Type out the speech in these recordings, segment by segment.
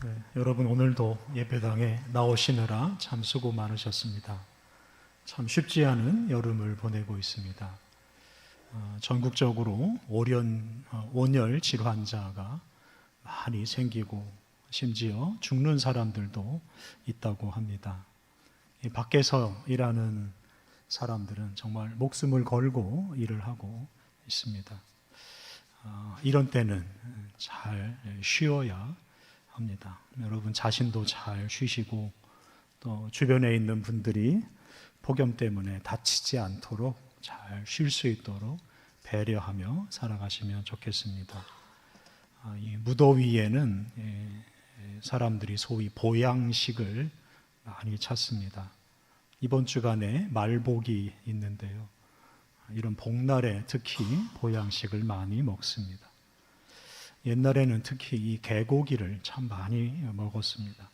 네, 여러분 오늘도 예배당에 나오시느라 참 수고 많으셨습니다. 참 쉽지 않은 여름을 보내고 있습니다. 전국적으로 온열 질환자가 많이 생기고 심지어 죽는 사람들도 있다고 합니다. 이 밖에서 일하는 사람들은 정말 목숨을 걸고 일을 하고 있습니다. 이런 때는 잘 쉬어야 합니다. 여러분 자신도 잘 쉬시고 또 주변에 있는 분들이 폭염 때문에 다치지 않도록 잘 쉴 수 있도록 배려하며 살아가시면 좋겠습니다. 이 무더위에는 사람들이 소위 보양식을 많이 찾습니다. 이번 주간에 말복이 있는데요. 이런 복날에 특히 보양식을 많이 먹습니다. 옛날에는 특히 이 개고기를 참 많이 먹었습니다.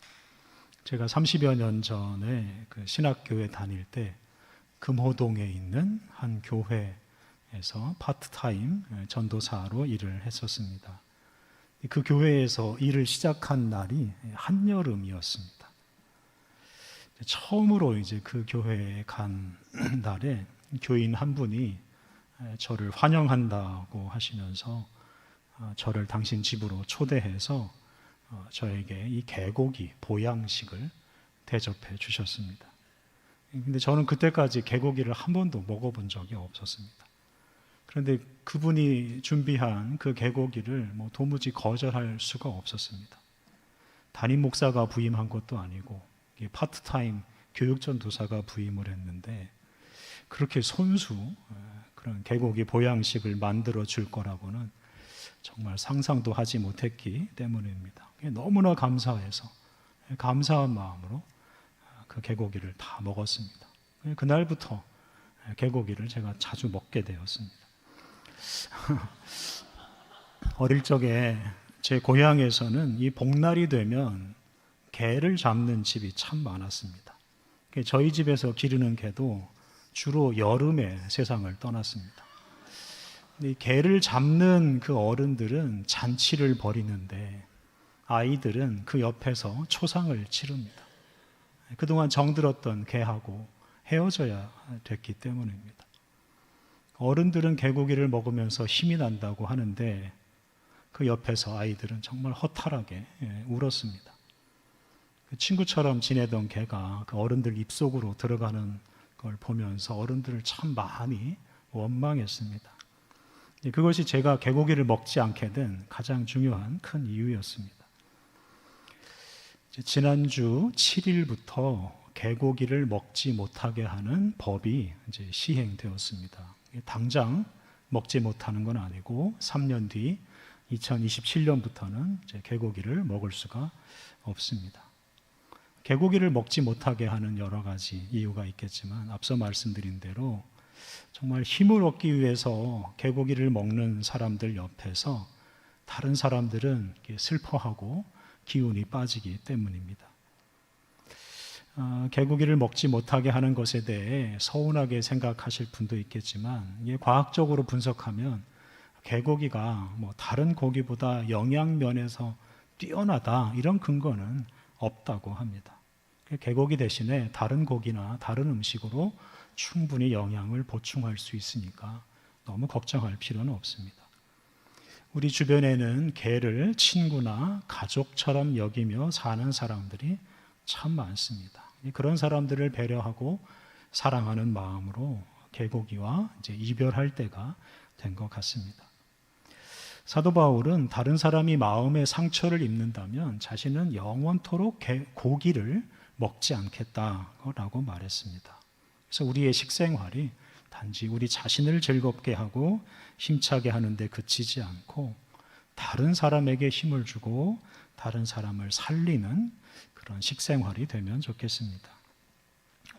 제가 30여 년 전에 그 신학교에 다닐 때 금호동에 있는 한 교회에서 파트타임 전도사로 일을 했었습니다. 그 교회에서 일을 시작한 날이 한여름이었습니다. 처음으로 이제 그 교회에 간 날에 교인 한 분이 저를 환영한다고 하시면서 저를 당신 집으로 초대해서 저에게 이 개고기 보양식을 대접해 주셨습니다. 근데 저는 그때까지 개고기를 한 번도 먹어본 적이 없었습니다. 그런데 그분이 준비한 그 개고기를 도무지 거절할 수가 없었습니다. 담임 목사가 부임한 것도 아니고 파트타임 교육전도사가 부임을 했는데 그렇게 손수 그런 개고기 보양식을 만들어 줄 거라고는 정말 상상도 하지 못했기 때문입니다. 너무나 감사해서 감사한 마음으로 그 개고기를 다 먹었습니다. 그날부터 개고기를 제가 자주 먹게 되었습니다. 어릴 적에 제 고향에서는 이 복날이 되면 개를 잡는 집이 참 많았습니다. 저희 집에서 기르는 개도 주로 여름에 세상을 떠났습니다. 이 개를 잡는 그 어른들은 잔치를 벌이는데 아이들은 그 옆에서 초상을 치릅니다. 그동안 정들었던 개하고 헤어져야 됐기 때문입니다. 어른들은 개고기를 먹으면서 힘이 난다고 하는데 그 옆에서 아이들은 정말 허탈하게 울었습니다. 그 친구처럼 지내던 개가 그 어른들 입속으로 들어가는 걸 보면서 어른들을 참 많이 원망했습니다. 그것이 제가 개고기를 먹지 않게 된 가장 중요한 큰 이유였습니다. 지난주 7일부터 개고기를 먹지 못하게 하는 법이 이제 시행되었습니다. 당장 먹지 못하는 건 아니고 3년 뒤 2027년부터는 이제 개고기를 먹을 수가 없습니다. 개고기를 먹지 못하게 하는 여러 가지 이유가 있겠지만 앞서 말씀드린 대로 정말 힘을 얻기 위해서 개고기를 먹는 사람들 옆에서 다른 사람들은 슬퍼하고 기운이 빠지기 때문입니다. 개고기를 먹지 못하게 하는 것에 대해 서운하게 생각하실 분도 있겠지만 이게 과학적으로 분석하면 개고기가 다른 고기보다 영양면에서 뛰어나다 이런 근거는 없다고 합니다. 개고기 대신에 다른 고기나 다른 음식으로 충분히 영양을 보충할 수 있으니까 너무 걱정할 필요는 없습니다. 우리 주변에는 개를 친구나 가족처럼 여기며 사는 사람들이 참 많습니다. 그런 사람들을 배려하고 사랑하는 마음으로 개고기와 이제 이별할 때가 된 것 같습니다. 사도 바울은 다른 사람이 마음에 상처를 입는다면 자신은 영원토록 고기를 먹지 않겠다라고 말했습니다. 그래서 우리의 식생활이 단지 우리 자신을 즐겁게 하고 힘차게 하는데 그치지 않고 다른 사람에게 힘을 주고 다른 사람을 살리는 그런 식생활이 되면 좋겠습니다.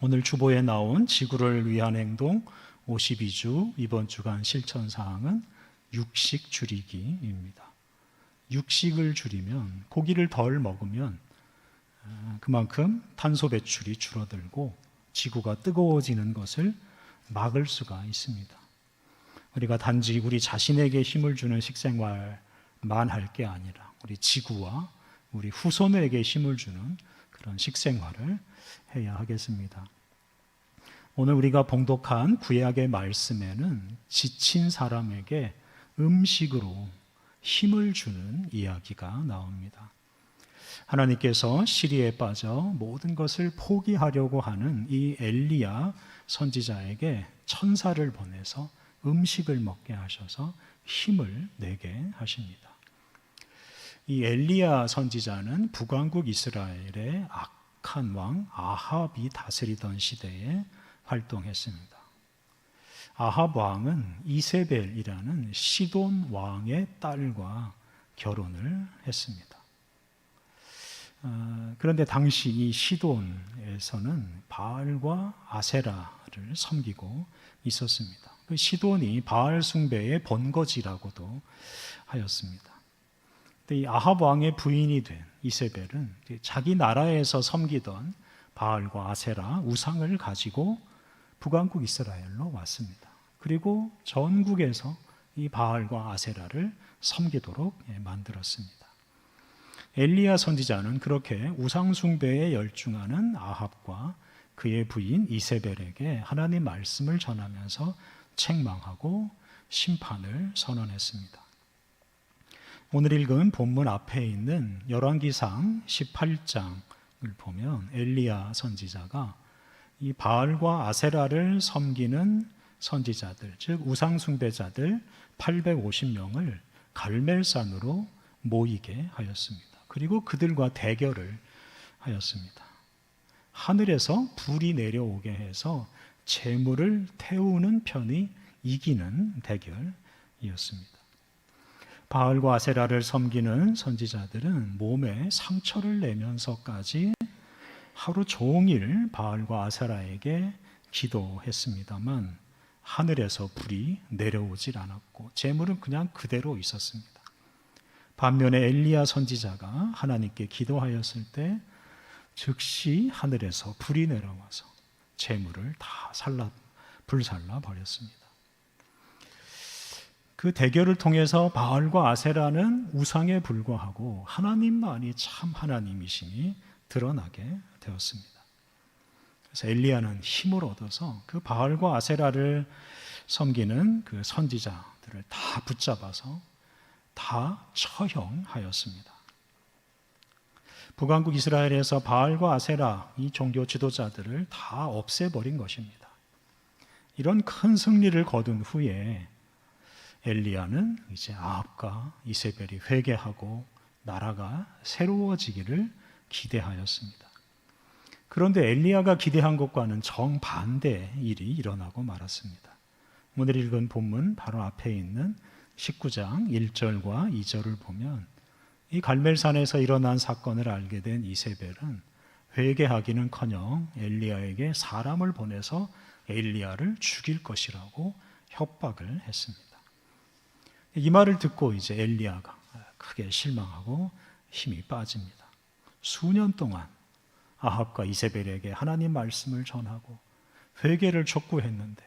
오늘 주보에 나온 지구를 위한 행동 52주 이번 주간 실천 사항은 육식 줄이기입니다. 육식을 줄이면 고기를 덜 먹으면 그만큼 탄소 배출이 줄어들고 지구가 뜨거워지는 것을 막을 수가 있습니다. 우리가 단지 우리 자신에게 힘을 주는 식생활만 할 게 아니라 우리 지구와 우리 후손에게 힘을 주는 그런 식생활을 해야 하겠습니다. 오늘 우리가 봉독한 구약의 말씀에는 지친 사람에게 음식으로 힘을 주는 이야기가 나옵니다. 하나님께서 시리에 빠져 모든 것을 포기하려고 하는 이 엘리야 선지자에게 천사를 보내서 음식을 먹게 하셔서 힘을 내게 하십니다. 이 엘리야 선지자는 북왕국 이스라엘의 악한 왕 아합이 다스리던 시대에 활동했습니다. 아합 왕은 이세벨이라는 시돈 왕의 딸과 결혼을 했습니다. 그런데 당시 이 시돈에서는 바알과 아세라를 섬기고 있었습니다. 그 시돈이 바알 숭배의 본거지라고도 하였습니다. 근데 이 아합 왕의 부인이 된 이세벨은 자기 나라에서 섬기던 바알과 아세라 우상을 가지고 북왕국 이스라엘로 왔습니다. 그리고 전국에서 이 바알과 아세라를 섬기도록 만들었습니다. 엘리야 선지자는 그렇게 우상 숭배에 열중하는 아합과 그의 부인 이세벨에게 하나님 말씀을 전하면서 책망하고 심판을 선언했습니다. 오늘 읽은 본문 앞에 있는 열왕기상 18장을 보면 엘리야 선지자가 이 바알과 아세라를 섬기는 선지자들, 즉 우상 숭배자들 850명을 갈멜산으로 모이게 하였습니다. 그리고 그들과 대결을 하였습니다. 하늘에서 불이 내려오게 해서 재물을 태우는 편이 이기는 대결이었습니다. 바알과 아세라를 섬기는 선지자들은 몸에 상처를 내면서까지 하루 종일 바알과 아세라에게 기도했습니다만 하늘에서 불이 내려오질 않았고 재물은 그냥 그대로 있었습니다. 반면에 엘리야 선지자가 하나님께 기도하였을 때 즉시 하늘에서 불이 내려와서 재물을 다 불살라 버렸습니다. 그 대결을 통해서 바알과 아세라는 우상에 불과하고 하나님만이 참 하나님이심이 드러나게 되었습니다. 그래서 엘리야는 힘을 얻어서 그 바알과 아세라를 섬기는 그 선지자들을 다 붙잡아서 다 처형하였습니다. 북왕국 이스라엘에서 바알과 아세라 이 종교 지도자들을 다 없애버린 것입니다. 이런 큰 승리를 거둔 후에 엘리야는 이제 아합과 이세벨이 회개하고 나라가 새로워지기를 기대하였습니다. 그런데 엘리야가 기대한 것과는 정반대 일이 일어나고 말았습니다. 오늘 읽은 본문 바로 앞에 있는 19장 1절과 2절을 보면 이 갈멜산에서 일어난 사건을 알게 된 이세벨은 회개하기는커녕 엘리야에게 사람을 보내서 엘리야를 죽일 것이라고 협박을 했습니다. 이 말을 듣고 이제 엘리야가 크게 실망하고 힘이 빠집니다. 수년 동안 아합과 이세벨에게 하나님 말씀을 전하고 회개를 촉구했는데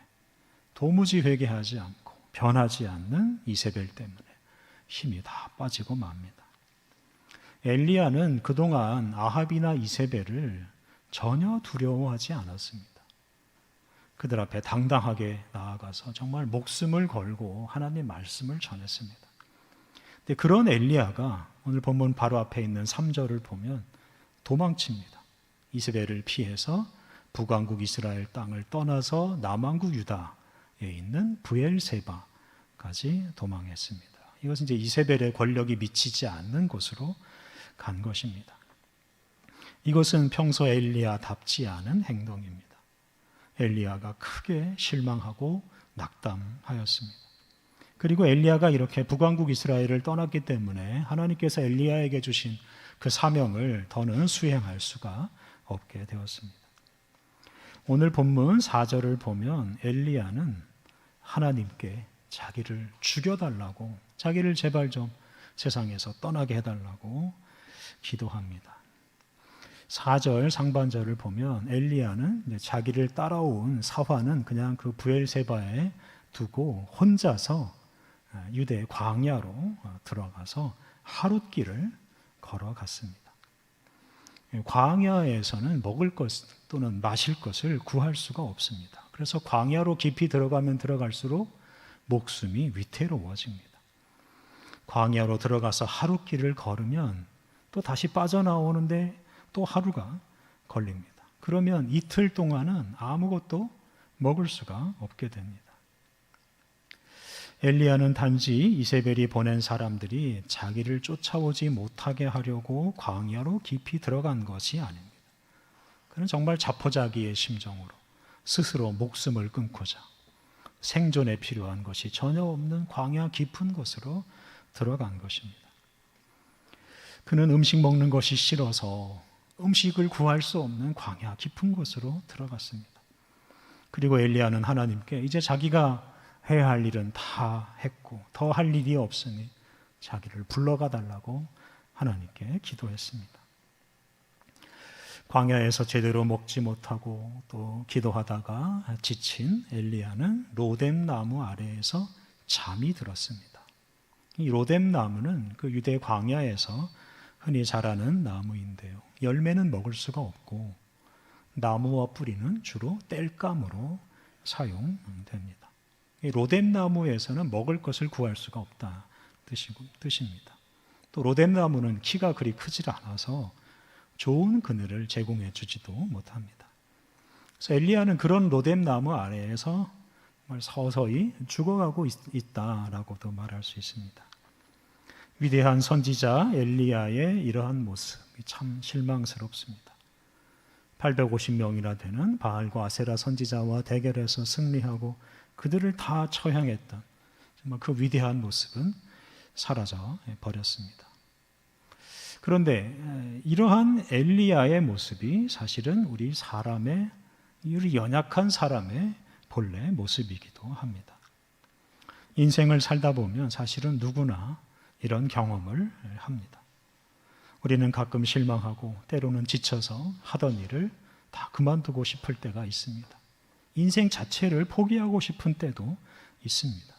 도무지 회개하지 않고 변하지 않는 이세벨 때문에 힘이 다 빠지고 맙니다. 엘리야는 그동안 아합이나 이세벨을 전혀 두려워하지 않았습니다. 그들 앞에 당당하게 나아가서 정말 목숨을 걸고 하나님 말씀을 전했습니다. 근데 그런 엘리야가 오늘 본문 바로 앞에 있는 3절을 보면 도망칩니다. 이세벨을 피해서 북왕국 이스라엘 땅을 떠나서 남왕국 유다에 있는 브엘세바까지 도망했습니다. 이것은 이제 이세벨의 권력이 미치지 않는 곳으로 간 것입니다. 이것은 평소 엘리야답지 않은 행동입니다. 엘리야가 크게 실망하고 낙담하였습니다. 그리고 엘리야가 이렇게 북왕국 이스라엘을 떠났기 때문에 하나님께서 엘리야에게 주신 그 사명을 더는 수행할 수가 없게 되었습니다. 오늘 본문 4절을 보면 엘리야는 하나님께 자기를 죽여달라고, 자기를 제발 좀 세상에서 떠나게 해달라고 기도합니다. 4절 상반절을 보면 엘리야는 자기를 따라온 사환은 그냥 그 브엘세바에 두고 혼자서 유대 광야로 들어가서 하룻길을 걸어갔습니다. 광야에서는 먹을 것 또는 마실 것을 구할 수가 없습니다. 그래서 광야로 깊이 들어가면 들어갈수록 목숨이 위태로워집니다. 광야로 들어가서 하루 길을 걸으면 또 다시 빠져나오는데 또 하루가 걸립니다. 그러면 이틀 동안은 아무것도 먹을 수가 없게 됩니다. 엘리야는 단지 이세벨이 보낸 사람들이 자기를 쫓아오지 못하게 하려고 광야로 깊이 들어간 것이 아닙니다. 그는 정말 자포자기의 심정으로 스스로 목숨을 끊고자 생존에 필요한 것이 전혀 없는 광야 깊은 곳으로 들어간 것입니다. 그는 음식 먹는 것이 싫어서 음식을 구할 수 없는 광야 깊은 곳으로 들어갔습니다. 그리고 엘리야는 하나님께 이제 자기가 해야 할 일은 다 했고 더 할 일이 없으니 자기를 불러가 달라고 하나님께 기도했습니다. 광야에서 제대로 먹지 못하고 또 기도하다가 지친 엘리야는 로뎀 나무 아래에서 잠이 들었습니다. 이 로뎀 나무는 그 유대 광야에서 흔히 자라는 나무인데요. 열매는 먹을 수가 없고 나무와 뿌리는 주로 땔감으로 사용됩니다. 이 로뎀 나무에서는 먹을 것을 구할 수가 없다 뜻입니다. 또 로뎀 나무는 키가 그리 크질 않아서 좋은 그늘을 제공해 주지도 못합니다. 그래서 엘리야는 그런 로뎀 나무 아래에서 서서히 죽어가고 있다라고도 말할 수 있습니다. 위대한 선지자 엘리야의 이러한 모습이 참 실망스럽습니다. 850명이나 되는 바알과 아세라 선지자와 대결해서 승리하고 그들을 다 처형했던 정말 그 위대한 모습은 사라져 버렸습니다. 그런데 이러한 엘리야의 모습이 사실은 우리 연약한 사람의 본래 모습이기도 합니다. 인생을 살다 보면 사실은 누구나 이런 경험을 합니다. 우리는 가끔 실망하고 때로는 지쳐서 하던 일을 다 그만두고 싶을 때가 있습니다. 인생 자체를 포기하고 싶은 때도 있습니다.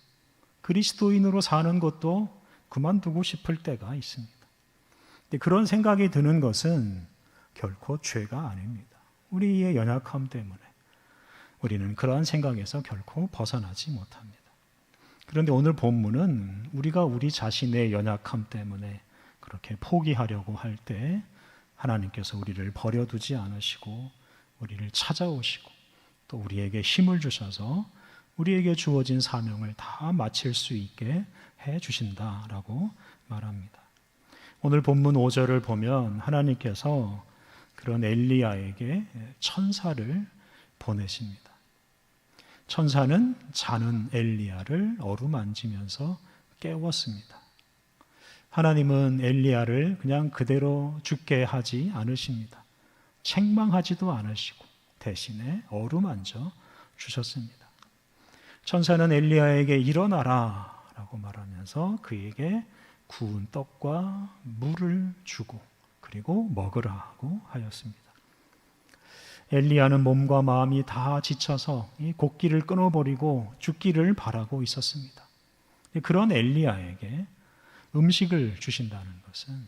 그리스도인으로 사는 것도 그만두고 싶을 때가 있습니다. 근데 그런 생각이 드는 것은 결코 죄가 아닙니다. 우리의 연약함 때문에 우리는 그러한 생각에서 결코 벗어나지 못합니다. 그런데 오늘 본문은 우리가 우리 자신의 연약함 때문에 그렇게 포기하려고 할 때 하나님께서 우리를 버려두지 않으시고 우리를 찾아오시고 또 우리에게 힘을 주셔서 우리에게 주어진 사명을 다 마칠 수 있게 해 주신다라고 말합니다. 오늘 본문 5절을 보면 하나님께서 그런 엘리야에게 천사를 보내십니다. 천사는 자는 엘리야를 어루만지면서 깨웠습니다. 하나님은 엘리야를 그냥 그대로 죽게 하지 않으십니다. 책망하지도 않으시고 대신에 어루만져 주셨습니다. 천사는 엘리야에게 일어나라 라고 말하면서 그에게 구운 떡과 물을 주고 그리고 먹으라 하고 하였습니다. 엘리야는 몸과 마음이 다 지쳐서 이 곡기를 끊어버리고 죽기를 바라고 있었습니다. 그런 엘리야에게 음식을 주신다는 것은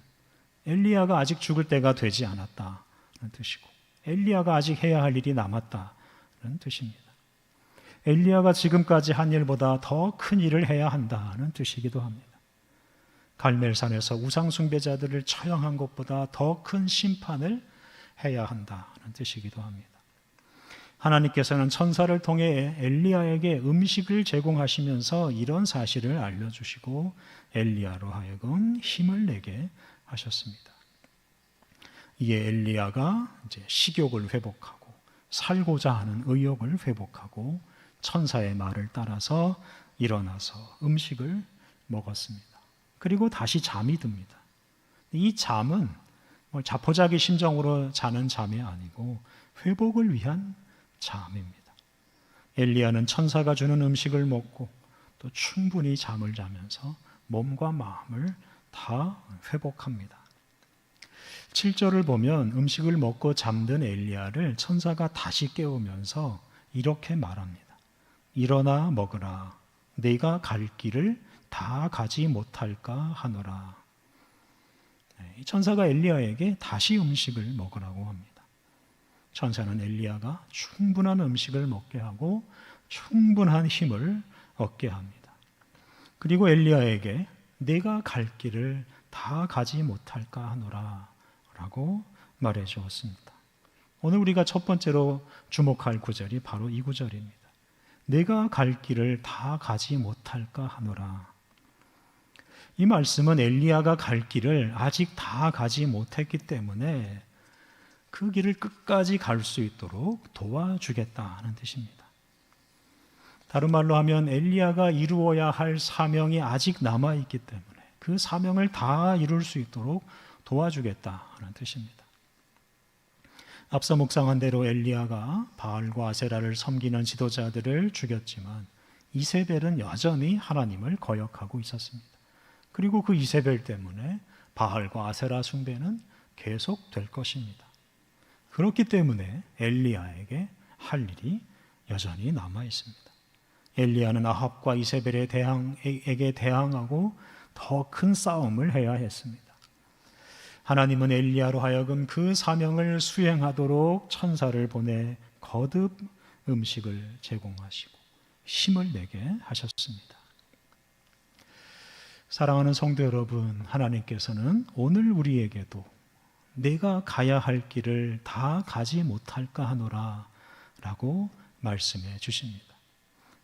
엘리야가 아직 죽을 때가 되지 않았다는 뜻이고 엘리야가 아직 해야 할 일이 남았다는 뜻입니다. 엘리야가 지금까지 한 일보다 더 큰 일을 해야 한다는 뜻이기도 합니다. 갈멜산에서 우상 숭배자들을 처형한 것보다 더 큰 심판을 해야 한다는 뜻이기도 합니다. 하나님께서는 천사를 통해 엘리야에게 음식을 제공하시면서 이런 사실을 알려주시고 엘리야로 하여금 힘을 내게 하셨습니다. 이에 엘리야가 이제 식욕을 회복하고 살고자 하는 의욕을 회복하고 천사의 말을 따라서 일어나서 음식을 먹었습니다. 그리고 다시 잠이 듭니다. 이 잠은 자포자기 심정으로 자는 잠이 아니고 회복을 위한 잠입니다. 엘리야는 천사가 주는 음식을 먹고 또 충분히 잠을 자면서 몸과 마음을 다 회복합니다. 7절을 보면 음식을 먹고 잠든 엘리야를 천사가 다시 깨우면서 이렇게 말합니다. 일어나 먹으라. 네가 갈 길을 다 가지 못할까 하노라. 이 천사가 엘리야에게 다시 음식을 먹으라고 합니다. 천사는 엘리야가 충분한 음식을 먹게 하고 충분한 힘을 얻게 합니다. 그리고 엘리야에게 내가 갈 길을 다 가지 못할까 하노라 라고 말해 주었습니다. 오늘 우리가 첫 번째로 주목할 구절이 바로 이 구절입니다. 내가 갈 길을 다 가지 못할까 하노라. 이 말씀은 엘리야가 갈 길을 아직 다 가지 못했기 때문에 그 길을 끝까지 갈 수 있도록 도와주겠다는 뜻입니다. 다른 말로 하면 엘리야가 이루어야 할 사명이 아직 남아있기 때문에 그 사명을 다 이룰 수 있도록 도와주겠다는 뜻입니다. 앞서 묵상한 대로 엘리야가 바알과 아세라를 섬기는 지도자들을 죽였지만 이세벨은 여전히 하나님을 거역하고 있었습니다. 그리고 그 이세벨 때문에 바알과 아세라 숭배는 계속될 것입니다. 그렇기 때문에 엘리야에게 할 일이 여전히 남아 있습니다. 엘리야는 아합과 이세벨에게 대항하고 더 큰 싸움을 해야 했습니다. 하나님은 엘리야로 하여금 그 사명을 수행하도록 천사를 보내 거듭 음식을 제공하시고 힘을 내게 하셨습니다. 사랑하는 성도 여러분, 하나님께서는 오늘 우리에게도 내가 가야 할 길을 다 가지 못할까 하노라 라고 말씀해 주십니다.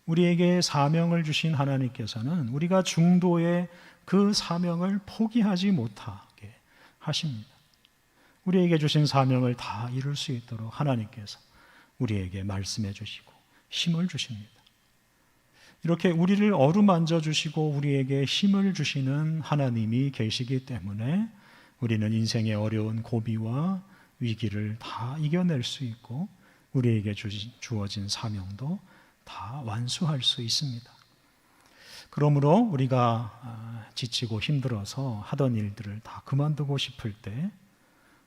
우리에게 사명을 주신 하나님께서는 우리가 중도에 그 사명을 포기하지 못하게 하십니다. 우리에게 주신 사명을 다 이룰 수 있도록 하나님께서 우리에게 말씀해 주시고 힘을 주십니다. 이렇게 우리를 어루만져 주시고 우리에게 힘을 주시는 하나님이 계시기 때문에 우리는 인생의 어려운 고비와 위기를 다 이겨낼 수 있고 우리에게 주어진 사명도 다 완수할 수 있습니다. 그러므로 우리가 지치고 힘들어서 하던 일들을 다 그만두고 싶을 때,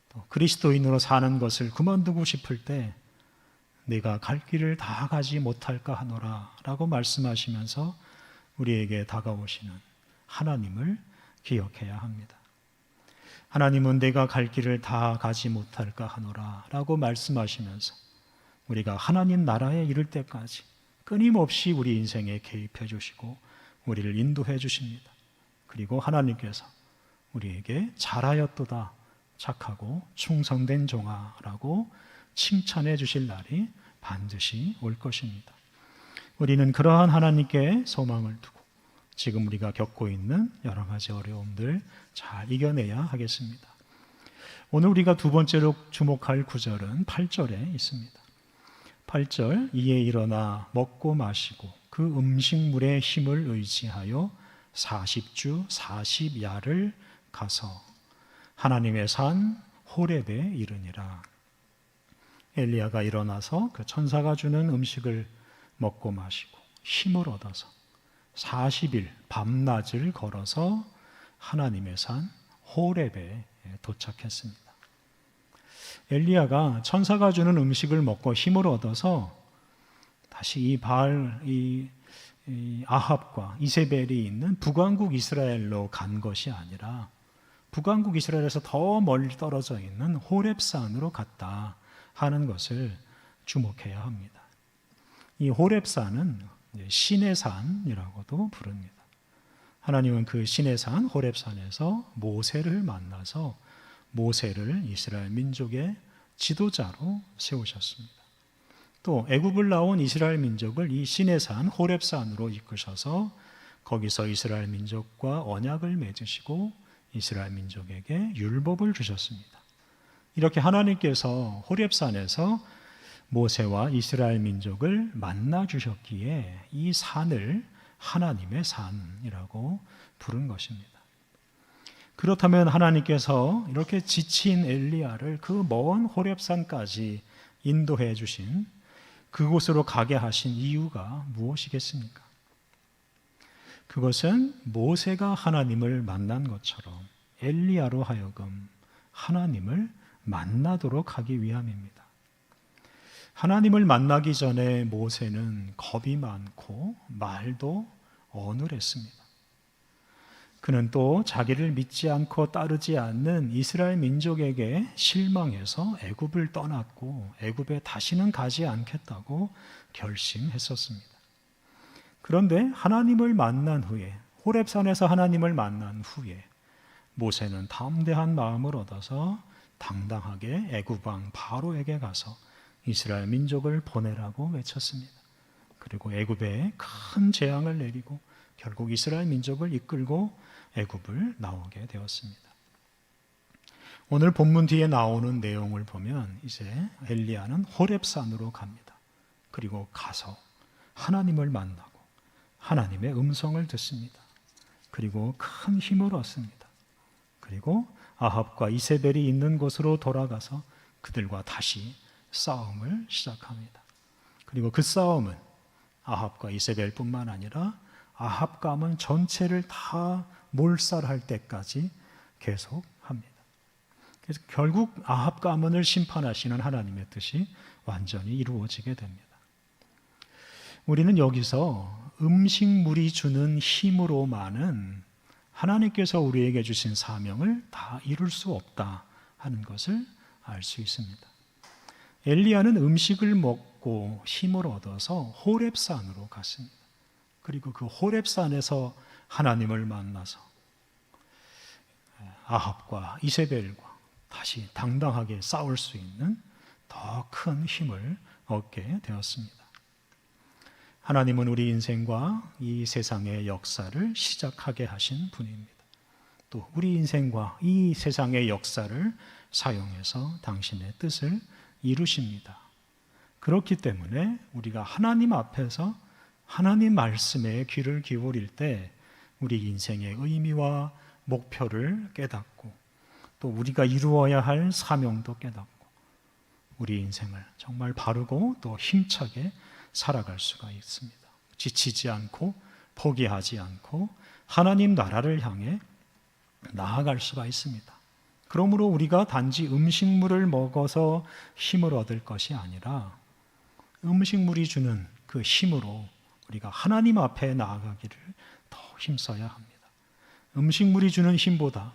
또 그리스도인으로 사는 것을 그만두고 싶을 때 내가 갈 길을 다 가지 못할까 하노라 라고 말씀하시면서 우리에게 다가오시는 하나님을 기억해야 합니다. 하나님은 내가 갈 길을 다 가지 못할까 하노라 라고 말씀하시면서 우리가 하나님 나라에 이를 때까지 끊임없이 우리 인생에 개입해 주시고 우리를 인도해 주십니다. 그리고 하나님께서 우리에게 잘하였도다 착하고 충성된 종아라고 칭찬해 주실 날이 반드시 올 것입니다. 우리는 그러한 하나님께 소망을 두고 지금 우리가 겪고 있는 여러 가지 어려움들 잘 이겨내야 하겠습니다. 오늘 우리가 두 번째로 주목할 구절은 8절에 있습니다. 8절, 이에 일어나 먹고 마시고 그 음식물의 힘을 의지하여 40주 40야를 가서 하나님의 산 호렙에 이르니라. 엘리야가 일어나서 그 천사가 주는 음식을 먹고 마시고 힘을 얻어서 40일 밤낮을 걸어서 하나님의 산 호렙에 도착했습니다. 엘리야가 천사가 주는 음식을 먹고 힘을 얻어서 다시 이 아합과 이세벨이 있는 북왕국 이스라엘로 간 것이 아니라 북왕국 이스라엘에서 더 멀리 떨어져 있는 호렙산으로 갔다 하는 것을 주목해야 합니다. 이 호렙산은 신의 산이라고도 부릅니다. 하나님은 그 신의 산 호렙산에서 모세를 만나서 모세를 이스라엘 민족의 지도자로 세우셨습니다. 또 애굽을 나온 이스라엘 민족을 이 신의 산 호렙산으로 이끄셔서 거기서 이스라엘 민족과 언약을 맺으시고 이스라엘 민족에게 율법을 주셨습니다. 이렇게 하나님께서 호렙산에서 모세와 이스라엘 민족을 만나 주셨기에 이 산을 하나님의 산이라고 부른 것입니다. 그렇다면 하나님께서 이렇게 지친 엘리야를 그 먼 호렙산까지 인도해 주신 그곳으로 가게 하신 이유가 무엇이겠습니까? 그것은 모세가 하나님을 만난 것처럼 엘리야로 하여금 하나님을 만나도록 하기 위함입니다. 하나님을 만나기 전에 모세는 겁이 많고 말도 어눌했습니다. 그는 또 자기를 믿지 않고 따르지 않는 이스라엘 민족에게 실망해서 애굽을 떠났고 애굽에 다시는 가지 않겠다고 결심했었습니다. 그런데 하나님을 만난 후에, 호렙산에서 하나님을 만난 후에 모세는 담대한 마음을 얻어서 당당하게 애굽 왕 바로에게 가서 이스라엘 민족을 보내라고 외쳤습니다. 그리고 애굽에 큰 재앙을 내리고 결국 이스라엘 민족을 이끌고 애굽을 나오게 되었습니다. 오늘 본문 뒤에 나오는 내용을 보면 이제 엘리야는 호렙산으로 갑니다. 그리고 가서 하나님을 만나고 하나님의 음성을 듣습니다. 그리고 큰 힘을 얻습니다. 그리고 아합과 이세벨이 있는 곳으로 돌아가서 그들과 다시 싸움을 시작합니다. 그리고 그 싸움은 아합과 이세벨뿐만 아니라 아합 가문 전체를 다 몰살할 때까지 계속합니다. 그래서 결국 아합 가문을 심판하시는 하나님의 뜻이 완전히 이루어지게 됩니다. 우리는 여기서 음식물이 주는 힘으로만은 하나님께서 우리에게 주신 사명을 다 이룰 수 없다 하는 것을 알 수 있습니다. 엘리야는 음식을 먹고 힘을 얻어서 호렙산으로 갔습니다. 그리고 그 호렙산에서 하나님을 만나서 아합과 이세벨과 다시 당당하게 싸울 수 있는 더 큰 힘을 얻게 되었습니다. 하나님은 우리 인생과 이 세상의 역사를 시작하게 하신 분입니다. 또 우리 인생과 이 세상의 역사를 사용해서 당신의 뜻을 이루십니다. 그렇기 때문에 우리가 하나님 앞에서 하나님 말씀에 귀를 기울일 때 우리 인생의 의미와 목표를 깨닫고 또 우리가 이루어야 할 사명도 깨닫고 우리 인생을 정말 바르고 또 힘차게 살아갈 수가 있습니다. 지치지 않고 포기하지 않고 하나님 나라를 향해 나아갈 수가 있습니다. 그러므로 우리가 단지 음식물을 먹어서 힘을 얻을 것이 아니라 음식물이 주는 그 힘으로 우리가 하나님 앞에 나아가기를 더 힘써야 합니다. 음식물이 주는 힘보다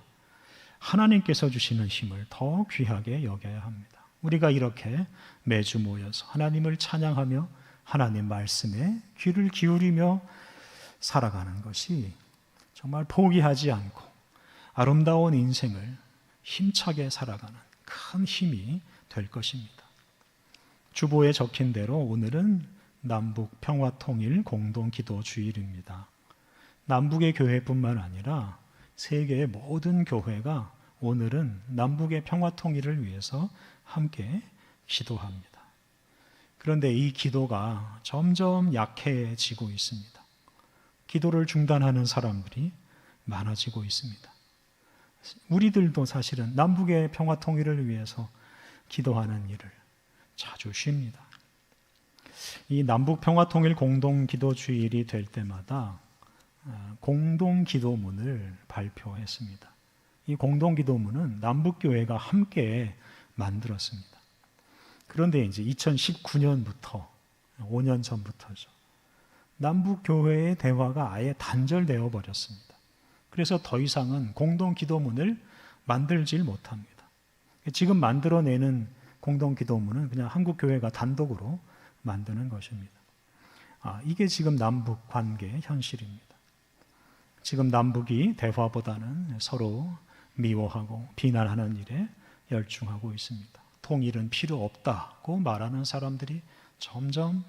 하나님께서 주시는 힘을 더 귀하게 여겨야 합니다. 우리가 이렇게 매주 모여서 하나님을 찬양하며 하나님 말씀에 귀를 기울이며 살아가는 것이 정말 포기하지 않고 아름다운 인생을 힘차게 살아가는 큰 힘이 될 것입니다. 주보에 적힌 대로 오늘은 남북 평화통일 공동기도주일입니다. 남북의 교회뿐만 아니라 세계의 모든 교회가 오늘은 남북의 평화통일을 위해서 함께 기도합니다. 그런데 이 기도가 점점 약해지고 있습니다. 기도를 중단하는 사람들이 많아지고 있습니다. 우리들도 사실은 남북의 평화통일을 위해서 기도하는 일을 자주 쉽니다. 이 남북 평화통일 공동기도주일이 될 때마다 공동기도문을 발표했습니다. 이 공동기도문은 남북교회가 함께 만들었습니다. 그런데 이제 2019년부터 5년 전부터죠. 남북교회의 대화가 아예 단절되어 버렸습니다. 그래서 더 이상은 공동기도문을 만들질 못합니다. 지금 만들어내는 공동기도문은 그냥 한국교회가 단독으로 만드는 것입니다. 이게 지금 남북 관계의 현실입니다. 지금 남북이 대화보다는 서로 미워하고 비난하는 일에 열중하고 있습니다. 통일은 필요 없다고 말하는 사람들이 점점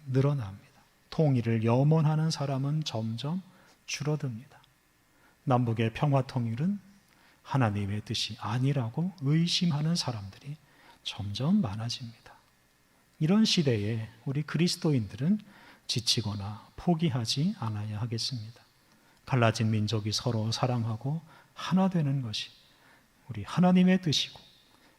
늘어납니다. 통일을 염원하는 사람은 점점 줄어듭니다. 남북의 평화통일은 하나님의 뜻이 아니라고 의심하는 사람들이 점점 많아집니다. 이런 시대에 우리 그리스도인들은 지치거나 포기하지 않아야 하겠습니다. 갈라진 민족이 서로 사랑하고 하나 되는 것이 우리 하나님의 뜻이고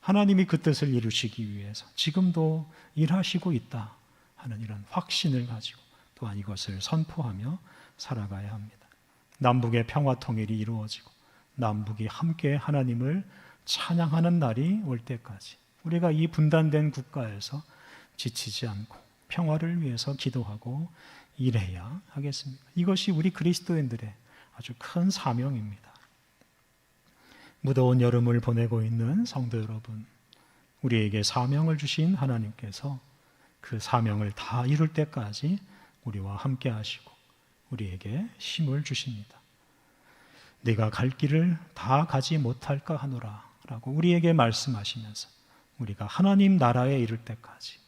하나님이 그 뜻을 이루시기 위해서 지금도 일하시고 있다 하는 이런 확신을 가지고 또한 이것을 선포하며 살아가야 합니다. 남북의 평화통일이 이루어지고 남북이 함께 하나님을 찬양하는 날이 올 때까지 우리가 이 분단된 국가에서 지치지 않고 평화를 위해서 기도하고 일해야 하겠습니다. 이것이 우리 그리스도인들의 아주 큰 사명입니다. 무더운 여름을 보내고 있는 성도 여러분, 우리에게 사명을 주신 하나님께서 그 사명을 다 이룰 때까지 우리와 함께 하시고 우리에게 힘을 주십니다. 내가 갈 길을 다 가지 못할까 하노라 라고 우리에게 말씀하시면서 우리가 하나님 나라에 이를 때까지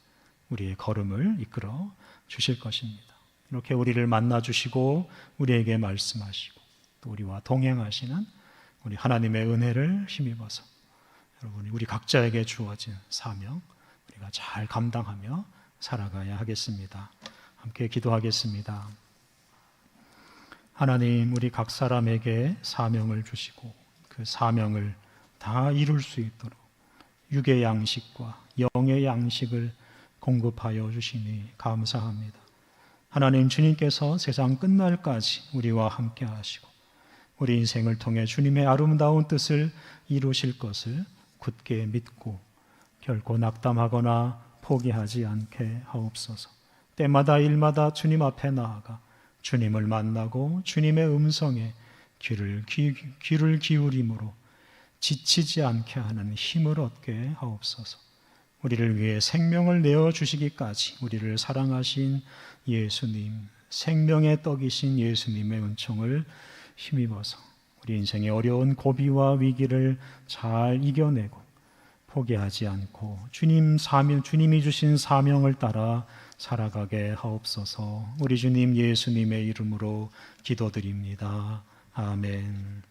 우리의 걸음을 이끌어 주실 것입니다. 이렇게 우리를 만나 주시고 우리에게 말씀하시고 또 우리와 동행하시는 우리 하나님의 은혜를 힘입어서 여러분, 우리 각자에게 주어진 사명 우리가 잘 감당하며 살아가야 하겠습니다. 함께 기도하겠습니다. 하나님, 우리 각 사람에게 사명을 주시고 그 사명을 다 이룰 수 있도록 육의 양식과 영의 양식을 공급하여 주시니 감사합니다. 하나님, 주님께서 세상 끝날까지 우리와 함께 하시고 우리 인생을 통해 주님의 아름다운 뜻을 이루실 것을 굳게 믿고 결코 낙담하거나 포기하지 않게 하옵소서. 때마다 일마다 주님 앞에 나아가 주님을 만나고 주님의 음성에 귀를 기울임으로 지치지 않게 하는 힘을 얻게 하옵소서. 우리를 위해 생명을 내어주시기까지 우리를 사랑하신 예수님, 생명의 떡이신 예수님의 은총을 힘입어서 우리 인생의 어려운 고비와 위기를 잘 이겨내고 포기하지 않고 주님이 주신 사명을 따라 살아가게 하옵소서. 우리 주님 예수님의 이름으로 기도드립니다. 아멘.